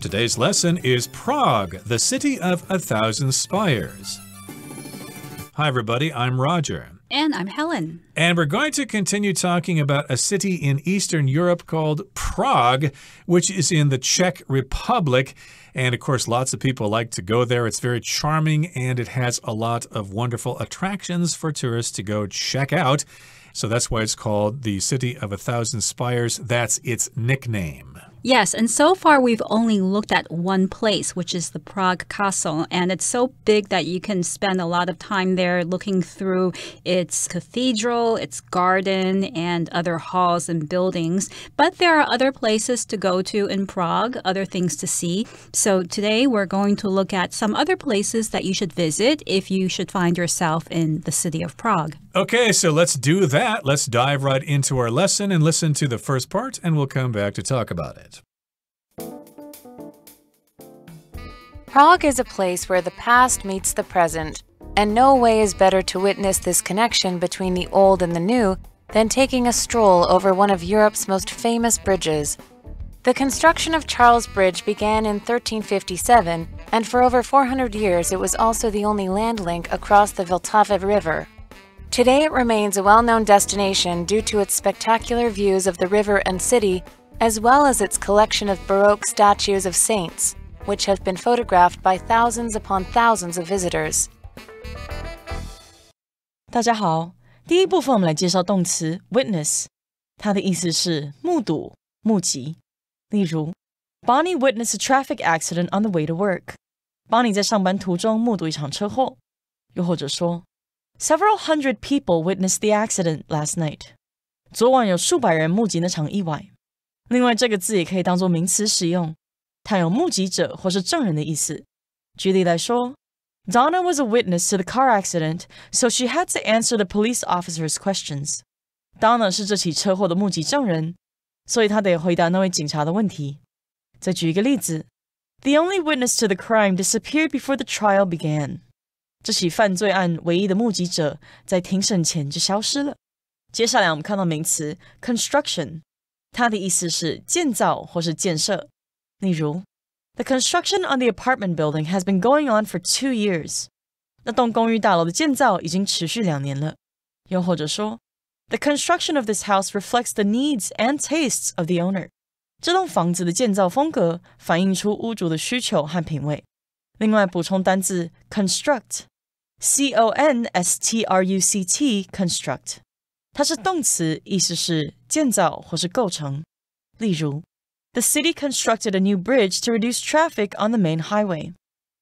Today's lesson is Prague, the city of 1,000 spires. Hi, everybody. I'm Roger. And I'm Helen. And we're going to continue talking about a city in Eastern Europe called Prague, which is in the Czech Republic. And, of course, lots of people like to go there. It's very charming, and it has a lot of wonderful attractions for tourists to go check out. So that's why it's called the City of 1,000 Spires. That's its nickname. Yes, and so far we've only looked at one place, which is the Prague Castle. And it's so big that you can spend a lot of time there looking through its cathedral, its garden, and other halls and buildings. But there are other places to go to in Prague, other things to see. So today we're going to look at some other places that you should visit if you should find yourself in the city of Prague. Okay, so let's do that. Let's dive right into our lesson and listen to the first part, and we'll come back to talk about it. Prague is a place where the past meets the present, and no way is better to witness this connection between the old and the new than taking a stroll over one of Europe's most famous bridges. The construction of Charles Bridge began in 1357, and for over 400 years it was also the only land link across the Vltava River. Today it remains a well-known destination due to its spectacular views of the river and city, as well as its collection of Baroque statues of saints, which have been photographed by thousands upon thousands of visitors. 大家好，第一部分我们来介绍动词 witness， 它的意思是目睹、目击。例如 Bonnie witnessed a traffic accident on the way to work. Bonnie 在上班途中目睹一场车祸。又或者说 Several hundred people witnessed the accident last night. 昨晚有数百人目击那场意外。另外，这个字也可以当作名词使用，它有目击者或是证人的意思。举例来说 Donna was a witness to the car accident, so she had to answer the police officer's questions. Donna 是这起车祸的目击证人，所以她得回答那位警察的问题。再举一个例子 The only witness to the crime disappeared before the trial began. 这起犯罪案唯一的目击者在庭审前就消失了。接下来我们看到名词 construction， 它的意思是建造或是建设。例如 The construction on the apartment building has been going on for 2 years. 那栋公寓大楼的建造已经持续2年了。又或者说 The construction of this house reflects the needs and tastes of the owner. 这栋房子的建造风格反映出屋主的需求和品味。另外补充单字 construct， C-O-N-S-T-R-U-C-T construct， 它是动词，意思是建造或是构成。例如 The city constructed a new bridge to reduce traffic on the main highway.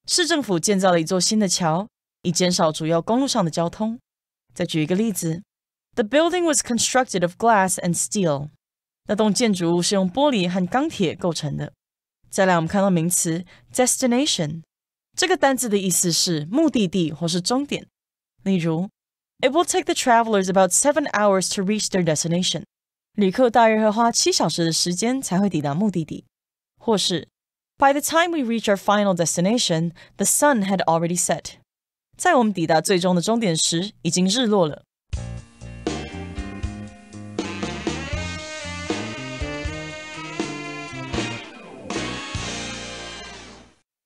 市政府建造了一座新的桥，以减少主要公路上的交通。再举一个例子 The building was constructed of glass and steel. 那栋建筑物是用玻璃和钢铁构成的。再来我们看到名词 destination， 这个单字的意思是目的地或是终点。例如 It will take the travelers about 7 hours to reach their destination. 旅客大约会花7小时的时间才会抵达目的地。或是 By the time we reach our final destination, the sun had already set. 在我们抵达最终的终点时，已经日落了。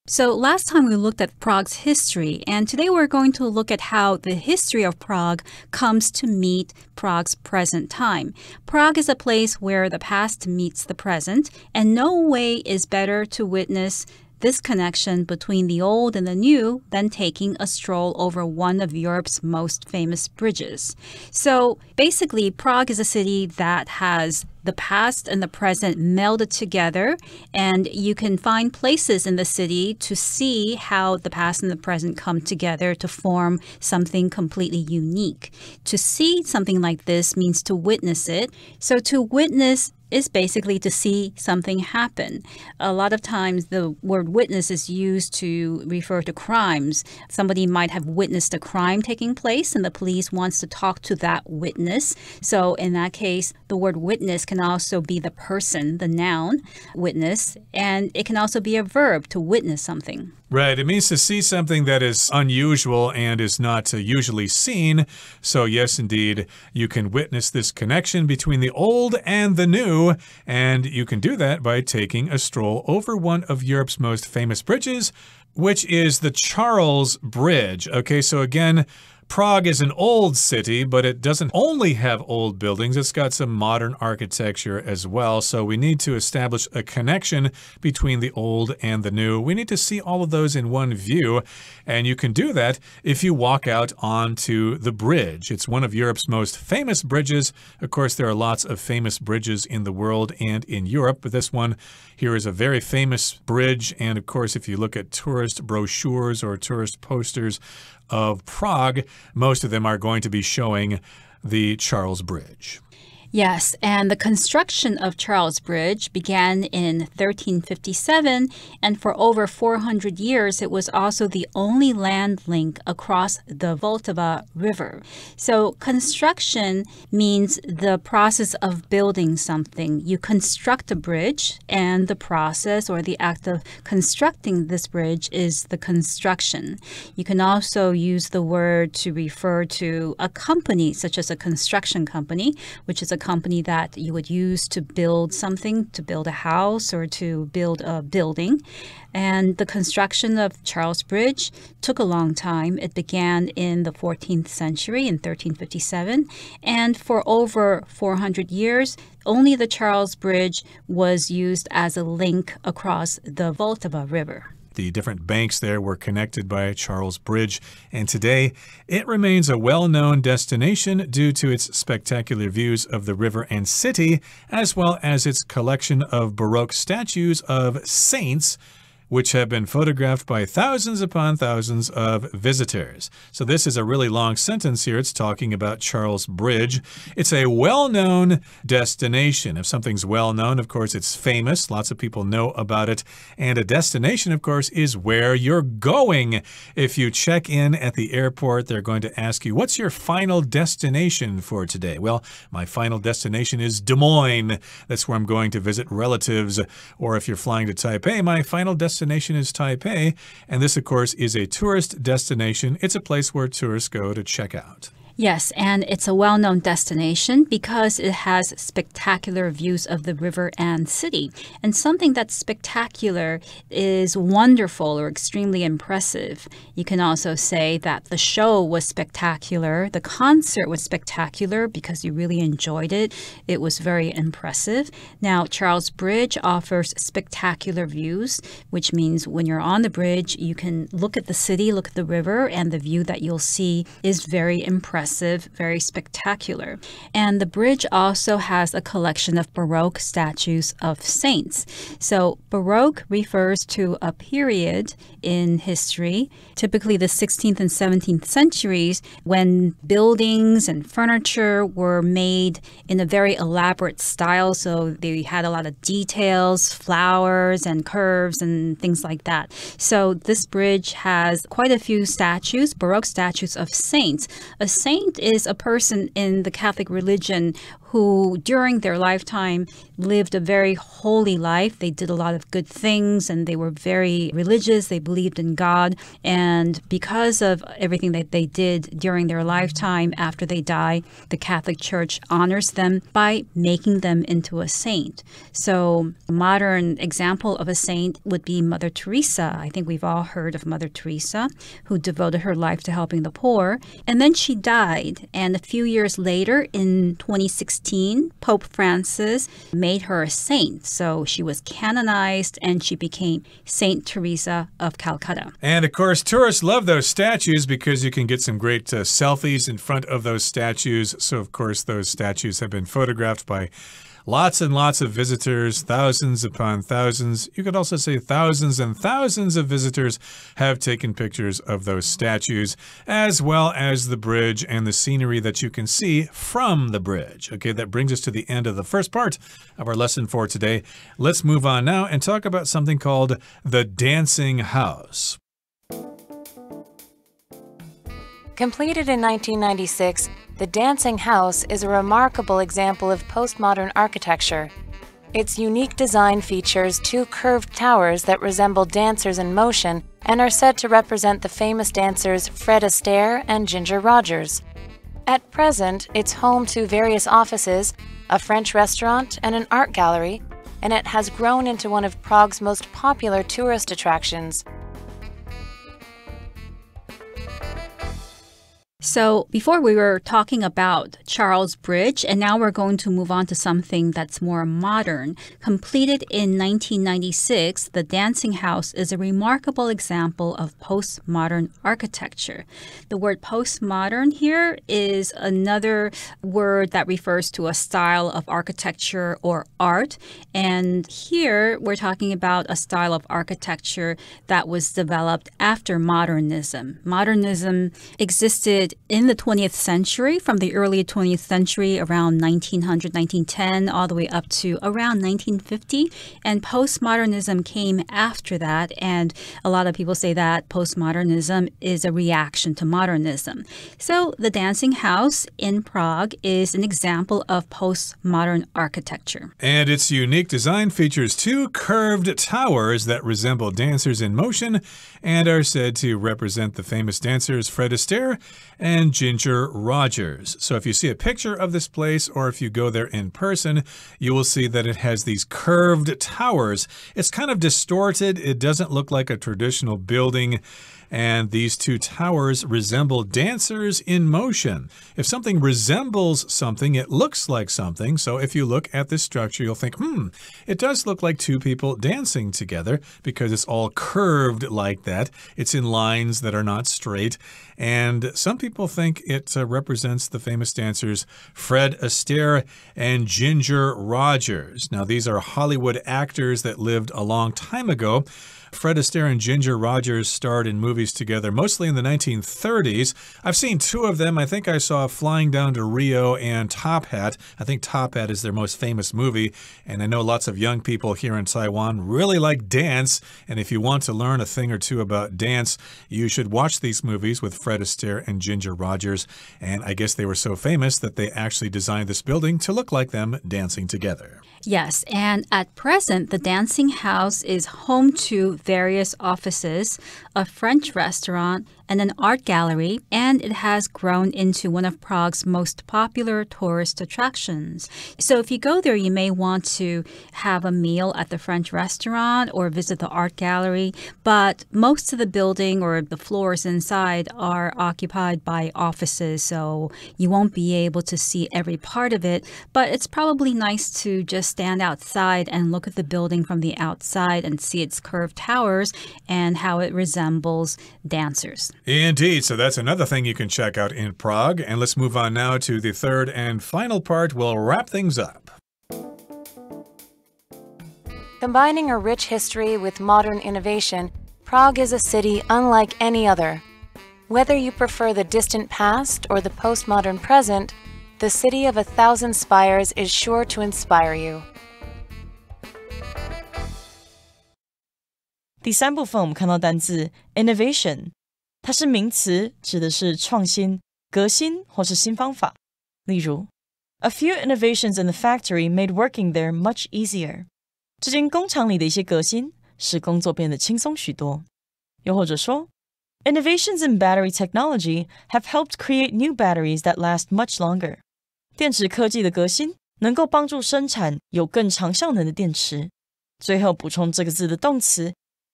So last time we looked at Prague's history, and today we're going to look at how the history of Prague comes to meet Prague's present time. Prague is a place where the past meets the present, and no way is better to witness this connection between the old and the new than taking a stroll over one of Europe's most famous bridges. So basically, Prague is a city that has the past and the present melded together, and you can find places in the city to see how the past and the present come together to form something completely unique. To see something like this means to witness it. So to witness is basically to see something happen. A lot of times the word witness is used to refer to crimes. Somebody might have witnessed a crime taking place and the police wants to talk to that witness. So in that case, the word witness can also be the person, the noun, witness, and it can also be a verb, to witness something. Right. It means to see something that is unusual and is not usually seen. So yes, indeed, you can witness this connection between the old and the new new. And you can do that by taking a stroll over one of Europe's most famous bridges, which is the Charles Bridge. Okay, so again, Prague is an old city, but it doesn't only have old buildings. It's got some modern architecture as well. So we need to establish a connection between the old and the new. We need to see all of those in one view. And you can do that if you walk out onto the bridge. It's one of Europe's most famous bridges. Of course, there are lots of famous bridges in the world and in Europe, but this one here is a very famous bridge. And of course, if you look at tourist brochures or tourist posters of Prague, most of them are going to be showing the Charles Bridge. Yes, and the construction of Charles Bridge began in 1357, and for over 400 years, it was also the only land link across the Vltava River. So construction means the process of building something. You construct a bridge, and the process or the act of constructing this bridge is the construction. You can also use the word to refer to a company, such as a construction company, which is a company that you would use to build something, to build a house or to build a building. And the construction of Charles Bridge took a long time. It began in the 14th century in 1357. And for over 400 years, only the Charles Bridge was used as a link across the Vltava River. The different banks there were connected by Charles Bridge, and today it remains a well-known destination due to its spectacular views of the river and city, as well as its collection of Baroque statues of saints, which have been photographed by thousands upon thousands of visitors. So this is a really long sentence here. It's talking about Charles Bridge. It's a well-known destination. If something's well-known, of course, it's famous. Lots of people know about it. And a destination, of course, is where you're going. If you check in at the airport, they're going to ask you, what's your final destination for today? Well, my final destination is Des Moines. That's where I'm going to visit relatives. Or if you're flying to Taipei, my final destination is Taipei, and this, of course, is a tourist destination. It's a place where tourists go to check out. Yes, and it's a well-known destination because it has spectacular views of the river and city. And something that's spectacular is wonderful or extremely impressive. You can also say that the show was spectacular. The concert was spectacular because you really enjoyed it. It was very impressive. Now, Charles Bridge offers spectacular views, which means when you're on the bridge, you can look at the city, look at the river, and the view that you'll see is very impressive. Very spectacular. And the bridge also has a collection of Baroque statues of saints. So Baroque refers to a period in history, typically the 16th and 17th centuries, when buildings and furniture were made in a very elaborate style. So they had a lot of details, flowers and curves and things like that. So this bridge has quite a few statues, Baroque statues of saints. A saint is a person in the Catholic religion who, during their lifetime, lived a very holy life. They did a lot of good things, and they were very religious. They believed in God. And because of everything that they did during their lifetime, after they die, the Catholic Church honors them by making them into a saint. So a modern example of a saint would be Mother Teresa. I think we've all heard of Mother Teresa, who devoted her life to helping the poor. And then she died. And a few years later, in 2016, Pope Francis made her a saint. So she was canonized and she became Saint Teresa of Calcutta. And of course, tourists love those statues because you can get some great selfies in front of those statues. So of course, those statues have been photographed by lots and lots of visitors, thousands upon thousands. You could also say thousands and thousands of visitors have taken pictures of those statues, as well as the bridge and the scenery that you can see from the bridge. Okay, that brings us to the end of the first part of our lesson for today. Let's move on now and talk about something called the dancing house. Completed in 1996, the Dancing House is a remarkable example of postmodern architecture. Its unique design features two curved towers that resemble dancers in motion and are said to represent the famous dancers Fred Astaire and Ginger Rogers. At present, it's home to various offices, a French restaurant, and an art gallery, and it has grown into one of Prague's most popular tourist attractions. So before we were talking about Charles Bridge, and now we're going to move on to something that's more modern. Completed in 1996, the Dancing House is a remarkable example of postmodern architecture. The word postmodern here is another word that refers to a style of architecture or art. And here we're talking about a style of architecture that was developed after modernism. Modernism existed in the 20th century, from the early 20th century, around 1900, 1910, all the way up to around 1950. And postmodernism came after that. And a lot of people say that postmodernism is a reaction to modernism. So the Dancing House in Prague is an example of postmodern architecture. And its unique design features two curved towers that resemble dancers in motion and are said to represent the famous dancers Fred Astaire and Ginger Rogers. So if you see a picture of this place or if you go there in person, you will see that it has these curved towers. It's kind of distorted. It doesn't look like a traditional building. And these two towers resemble dancers in motion. If something resembles something, it looks like something. So if you look at this structure, you'll think, it does look like two people dancing together because it's all curved like that. It's in lines that are not straight. And some people think it represents the famous dancers Fred Astaire and Ginger Rogers. Now, these are Hollywood actors that lived a long time ago. Fred Astaire and Ginger Rogers starred in movies together, mostly in the 1930s. I've seen two of them. I think I saw Flying Down to Rio and Top Hat. I think Top Hat is their most famous movie. And I know lots of young people here in Taiwan really like dance. And if you want to learn a thing or two about dance, you should watch these movies with Fred Astaire and Ginger Rogers. And I guess they were so famous that they actually designed this building to look like them dancing together. Yes, and at present, the Dancing House is home to various offices, a French restaurant, and an art gallery, and it has grown into one of Prague's most popular tourist attractions. So if you go there, you may want to have a meal at the French restaurant or visit the art gallery, but most of the building or the floors inside are occupied by offices, so you won't be able to see every part of it, but it's probably nice to just stand outside and look at the building from the outside and see its curved towers and how it resembles dancers. Indeed. So that's another thing you can check out in Prague. And let's move on now to the third and final part. We'll wrap things up. Combining a rich history with modern innovation, Prague is a city unlike any other. Whether you prefer the distant past or the postmodern present, the city of 1,000 spires is sure to inspire you. 第三部分我们看到单字 innovation， 它是名词，指的是创新、革新或是新方法。例如 A few innovations in the factory made working there much easier. 这间工厂里的一些革新使工作变得轻松许多。又或者说 Innovations in battery technology have helped create new batteries that last much longer. 电池科技的革新能够帮助生产有更长效能的电池。最后补充这个字的动词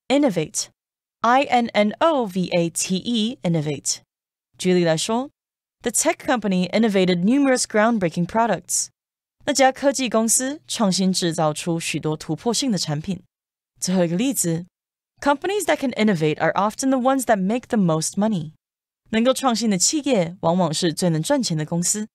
innovate, I-N-N-O-V-A-T-E, innovate. 举例来说 The tech company innovated numerous groundbreaking products. 那家科技公司创新制造出许多突破性的产品。最后一个例子 Companies that can innovate are often the ones that make the most money. 能够创新的企业往往是最能赚钱的公司。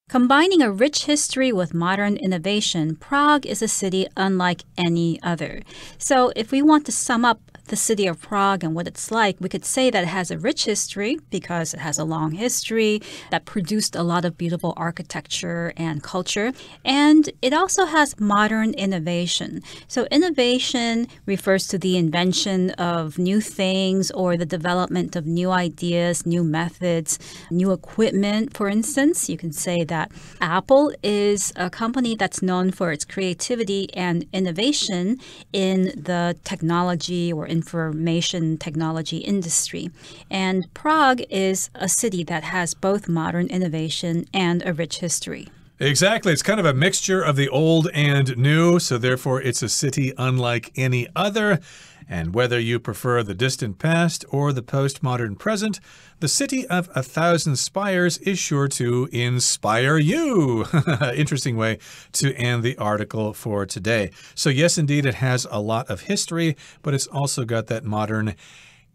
Combining a rich history with modern innovation, Prague is a city unlike any other. So if we want to sum up the city of Prague and what it's like, we could say that it has a rich history because it has a long history that produced a lot of beautiful architecture and culture. And it also has modern innovation. So innovation refers to the invention of new things or the development of new ideas, new methods, new equipment. For instance, you can say that that Apple is a company that's known for its creativity and innovation in the technology or information technology industry. And Prague is a city that has both modern innovation and a rich history. Exactly. It's kind of a mixture of the old and new, so therefore it's a city unlike any other. And whether you prefer the distant past or the postmodern present, the city of 1,000 spires is sure to inspire you. Interesting way to end the article for today. So yes, indeed, it has a lot of history, but it's also got that modern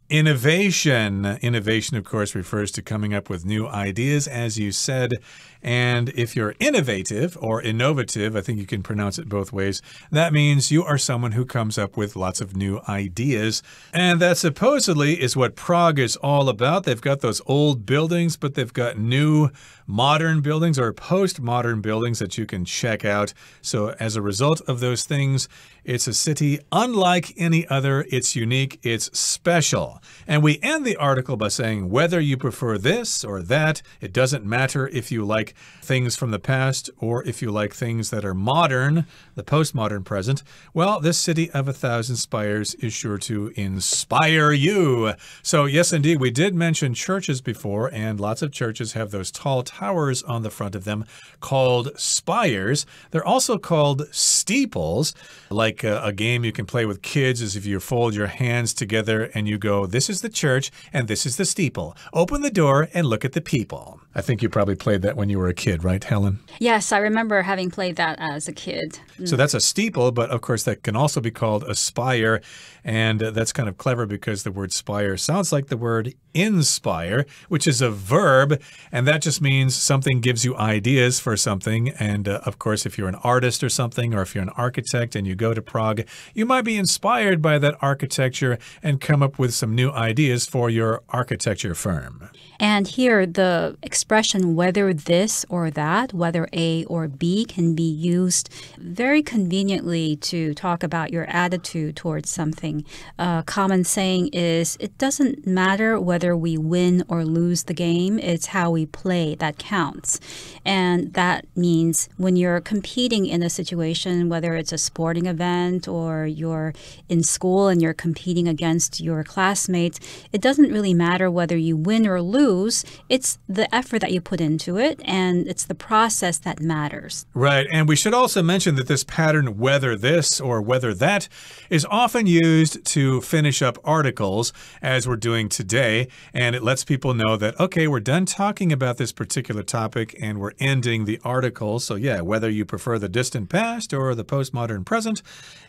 innovation. Innovation, of course, refers to coming up with new ideas, as you said. And if you're innovative or innovative, I think you can pronounce it both ways, that means you are someone who comes up with lots of new ideas. And that supposedly is what Prague is all about. They've got those old buildings, but they've got new modern buildings or postmodern buildings that you can check out. So as a result of those things, it's a city unlike any other. It's unique. It's special. And we end the article by saying whether you prefer this or that, it doesn't matter if you like things from the past or if you like things that are modern, the postmodern present. Well, this city of 1,000 spires is sure to inspire you. So yes, indeed, we did mention churches before, and lots of churches have those tall towers on the front of them called spires. They're also called steeples. Like a game you can play with kids is if you fold your hands together and you go, this is the church and this is the steeple. Open the door and look at the people. I think you probably played that when you were a kid, right, Helen? Yes, I remember having played that as a kid. So that's a steeple, but of course that can also be called a spire. And that's kind of clever because the word spire sounds like the word inspire, which is a verb. And that just means something gives you ideas for something. And of course, if you're an artist or something, or if you're an architect and you go to Prague, you might be inspired by that architecture and come up with some new ideas for your architecture firm. And here, the expression whether this or that, whether A or B, can be used very conveniently to talk about your attitude towards something. A common saying is, it doesn't matter whether we win or lose the game, it's how we play that counts. And that means when you're competing in a situation, whether it's a sporting event or you're in school and you're competing against your classmates, it doesn't really matter whether you win or lose. It's the effort that you put into it, and it's the process that matters. Right, and we should also mention that this pattern, whether this or whether that, is often used to finish up articles, as we're doing today, and it lets people know that, okay, we're done talking about this particular topic, and we're ending the article. So yeah, whether you prefer the distant past or the postmodern present,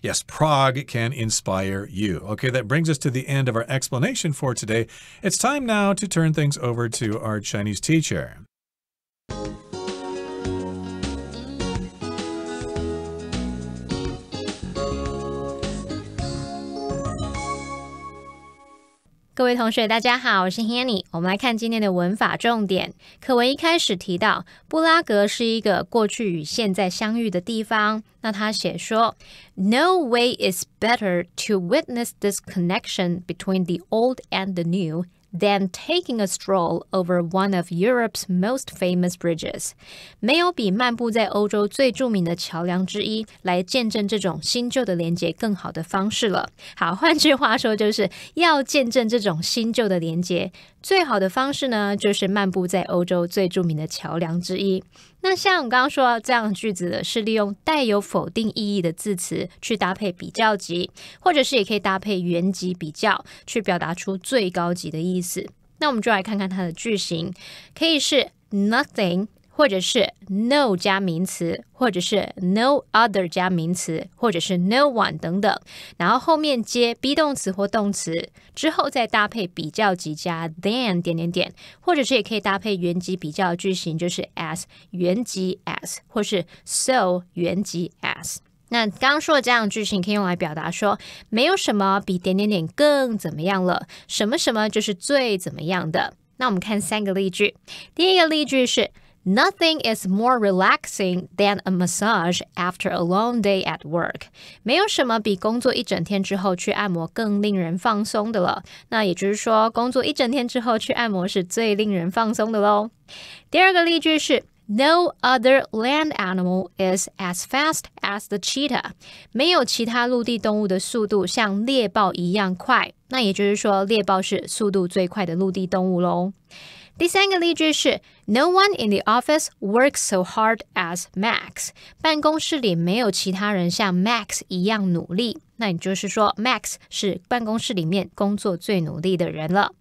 yes, Prague can inspire you. Okay, that brings us to the end of our explanation for today. It's time now to turn things over to our Chinese teacher. 各位同学大家好，我是 Hanny。 我们来看今天的文法重点。课文一开始提到布拉格是一个过去与现在相遇的地方，那他写说 No way is better to witness this connection between the old and the new than taking a stroll over one of Europe's most famous bridges. 没有比漫步在欧洲最著名的桥梁之一来见证这种新旧的连结更好的方式了。好，换句话说，就是要见证这种新旧的连结，最好的方式呢，就是漫步在欧洲最著名的桥梁之一。那像我刚刚说这样的句子的是利用带有否定意义的字词去搭配比较级，或者是也可以搭配原级比较，去表达出最高级的意思。那我们就来看看它的句型，可以是 nothing， 或者是 no 加名词，或者是 no other 加名词，或者是 no one 等等，然后后面接 be 动词或动词，之后再搭配比较级加 than 点点点，或者是也可以搭配原级比较的句型，就是 as 原级 as， 或是 so 原级 as。那刚刚说的这样的句型可以用来表达说，没有什么比点点点更怎么样了，什么什么就是最怎么样的。那我们看3个例句。第一个例句是Nothing is more relaxing than a massage after a long day at work. 没有什么比工作一整天之后去按摩更令人放松的了。那也就是说，工作一整天之后去按摩是最令人放松的咯。第二个例句是 No other land animal is as fast as the cheetah. 没有其他陆地动物的速度像猎豹一样快。那也就是说，猎豹是速度最快的陆地动物咯。第三个例句是 No one in the office works so hard as Max. 办公室里没有其他人像 Max 一样努力。那也就是说 Max 是办公室里面工作最努力的人了。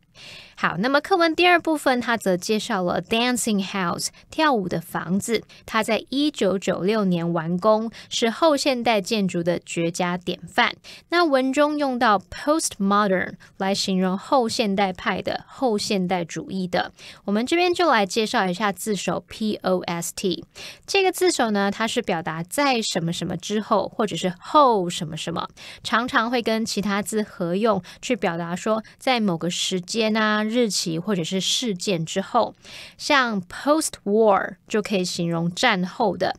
好，那么课文第二部分，它则介绍了 Dancing House 跳舞的房子，它在1996年完工，是后现代建筑的绝佳典范。那文中用到 postmodern 来形容后现代派的后现代主义的，我们这边就来介绍一下字首 POST。这个字首呢，它是表达在什么什么之后，或者是后什么什么，常常会跟其他字合用，去表达说在某个时间啊、日期或者是事件之后，像 post-war 就可以形容战后的。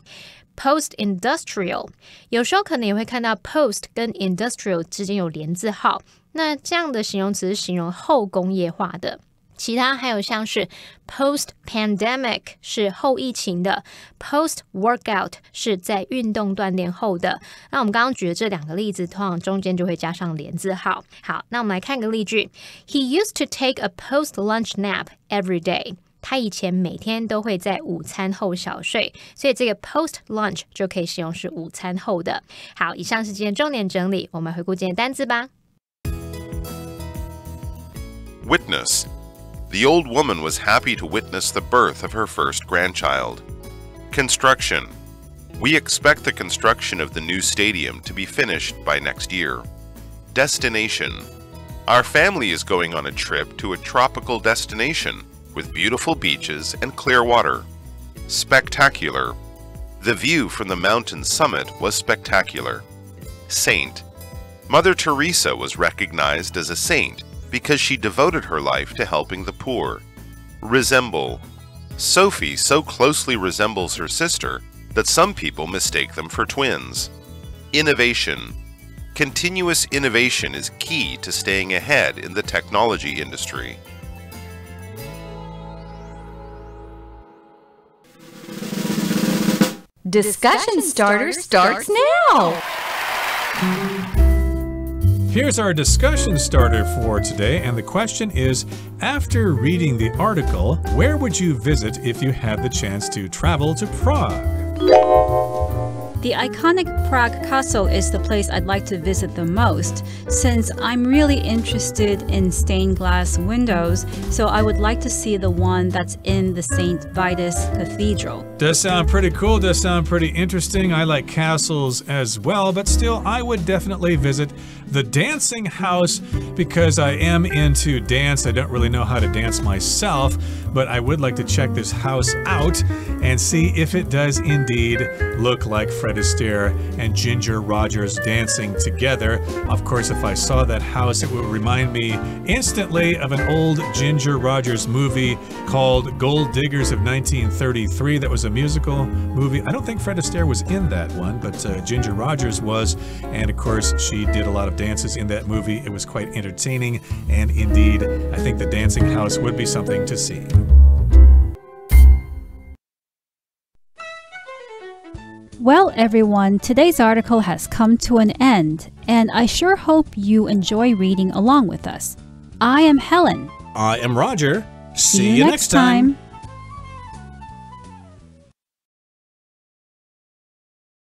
Post-industrial 有时候可能也会看到 post 跟 industrial 之间有连字号，那这样的形容词是形容后工业化的。其他还有像是 post-pandemic 是后疫情的， post-workout 是在运动锻炼后的。那我们刚刚举的这两个例子，通常中间就会加上连字号。好，那我们来看个例句 He used to take a post-lunch nap every day. 他以前每天都会在午餐后小睡，所以这个 post-lunch 就可以形容是午餐后的。好，以上是今天重点整理，我们回顾今天单字吧。Witness.The old woman was happy to witness the birth of her first grandchild. Construction. We expect the construction of the new stadium to be finished by next year. Destination. Our family is going on a trip to a tropical destination with beautiful beaches and clear water. Spectacular. The view from the mountain summit was spectacular. Saint. Mother Teresa was recognized as a saint.Because she devoted her life to helping the poor. Resemble. Sophie so closely resembles her sister that some people mistake them for twins. Innovation. Continuous innovation is key to staying ahead in the technology industry. Discussion Starter starts now!Here's our discussion starter for today, and the question is, after reading the article, where would you visit if you had the chance to travel to Prague? The iconic Prague Castle is the place I'd like to visit the most, since I'm really interested in stained glass windows, so I would like to see the one that's in the St. Vitus Cathedral. Does sound pretty cool, does sound pretty interesting. I like castles as well, but still, I would definitely visit the dancing house because I am into dance. I don't really know how to dance myself, but I would like to check this house out and see if it does indeed look like Fred Astaire and Ginger Rogers dancing together. Of course, if I saw that house, it would remind me instantly of an old Ginger Rogers movie called Gold Diggers of 1933. That was a musical movie. I don't think Fred Astaire was in that one, but Ginger Rogers was, and of course, she did a lot of dances in that movie. It was quite entertaining, and indeed, I think the dancing house would be something to see. Well, everyone, today's article has come to an end, and I sure hope you enjoy reading along with us. I am Helen. I am Roger. See you next time.